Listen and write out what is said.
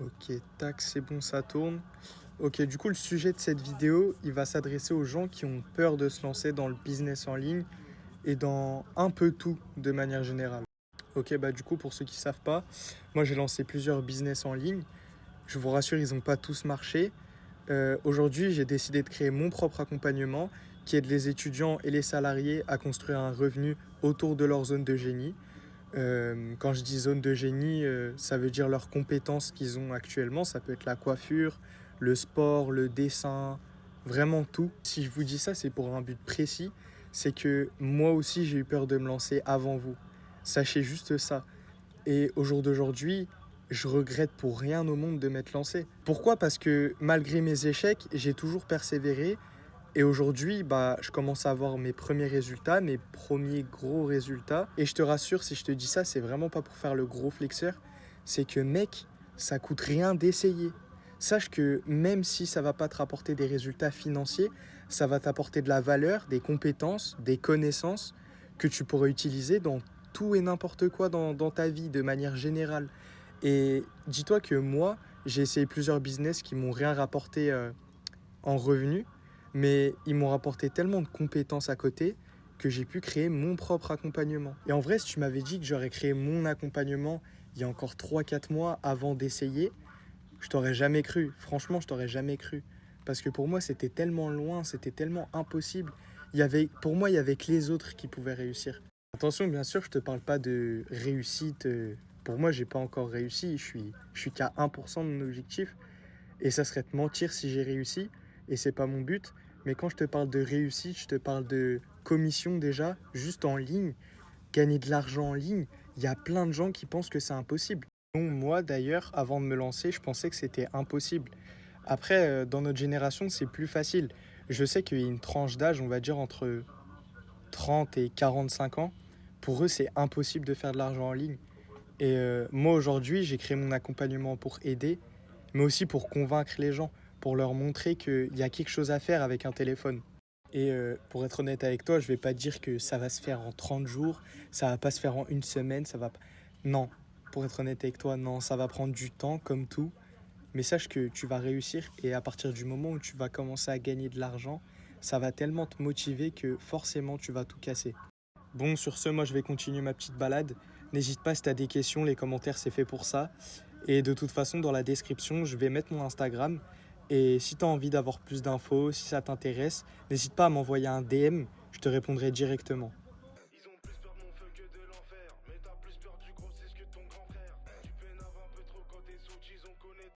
Ok, tac, c'est bon, ça tourne. Ok, du coup, le sujet de cette vidéo, il va s'adresser aux gens qui ont peur de se lancer dans le business en ligne et dans un peu tout de manière générale. Ok, bah du coup, pour ceux qui ne savent pas, moi j'ai lancé plusieurs business en ligne. Je vous rassure, ils n'ont pas tous marché. Aujourd'hui, j'ai décidé de créer mon propre accompagnement qui aide les étudiants et les salariés à construire un revenu autour de leur zone de génie. Quand je dis zone de génie, ça veut dire leurs compétences qu'ils ont actuellement. Ça peut être la coiffure, le sport, le dessin, vraiment tout. Si je vous dis ça, c'est pour un but précis. C'est que moi aussi, j'ai eu peur de me lancer avant vous. Sachez juste ça. Et au jour d'aujourd'hui, je regrette pour rien au monde de m'être lancé. Pourquoi? Parce que malgré mes échecs, j'ai toujours persévéré et aujourd'hui, bah, je commence à avoir mes premiers résultats, mes premiers gros résultats. Et je te rassure, si je te dis ça, c'est vraiment pas pour faire le gros flexeur. C'est que, mec, ça coûte rien d'essayer. Sache que même si ça va pas te rapporter des résultats financiers, ça va t'apporter de la valeur, des compétences, des connaissances que tu pourrais utiliser dans tout et n'importe quoi dans ta vie de manière générale. Et dis-toi que moi, j'ai essayé plusieurs business qui m'ont rien rapporté en revenus, mais ils m'ont rapporté tellement de compétences à côté que j'ai pu créer mon propre accompagnement. Et en vrai, si tu m'avais dit que j'aurais créé mon accompagnement il y a encore 3 4 mois avant d'essayer, je t'aurais jamais cru. Franchement, je t'aurais jamais cru. Parce que pour moi, c'était tellement loin, c'était tellement impossible. Pour moi, il y avait que les autres qui pouvaient réussir. Attention, bien sûr, je te parle pas de réussite. Pour moi, j'ai pas encore réussi. Je suis qu'à 1% de mon objectif. Et ça serait te mentir si j'ai réussi, et c'est pas mon but. Mais quand je te parle de réussite, je te parle de commission déjà, juste en ligne, gagner de l'argent en ligne. Il y a plein de gens qui pensent que c'est impossible. Donc moi d'ailleurs, avant de me lancer, je pensais que c'était impossible. Après, dans notre génération, c'est plus facile. Je sais qu'il y a une tranche d'âge, on va dire entre 30 et 45 ans. Pour eux, c'est impossible de faire de l'argent en ligne. Et moi aujourd'hui, j'ai créé mon accompagnement pour aider, mais aussi pour convaincre les gens, pour leur montrer qu'il y a quelque chose à faire avec un téléphone. Et pour être honnête avec toi, je vais pas dire que ça va se faire en 30 jours, ça va pas se faire en une semaine, ça va pas... Non, pour être honnête avec toi, non, ça va prendre du temps comme tout, mais sache que tu vas réussir et à partir du moment où tu vas commencer à gagner de l'argent, ça va tellement te motiver que forcément tu vas tout casser. Bon, sur ce, moi je vais continuer ma petite balade. N'hésite pas si tu as des questions, les commentaires c'est fait pour ça. Et de toute façon, dans la description, je vais mettre mon Instagram. Et si tu as envie d'avoir plus d'infos, si ça t'intéresse, n'hésite pas à m'envoyer un DM, je te répondrai directement.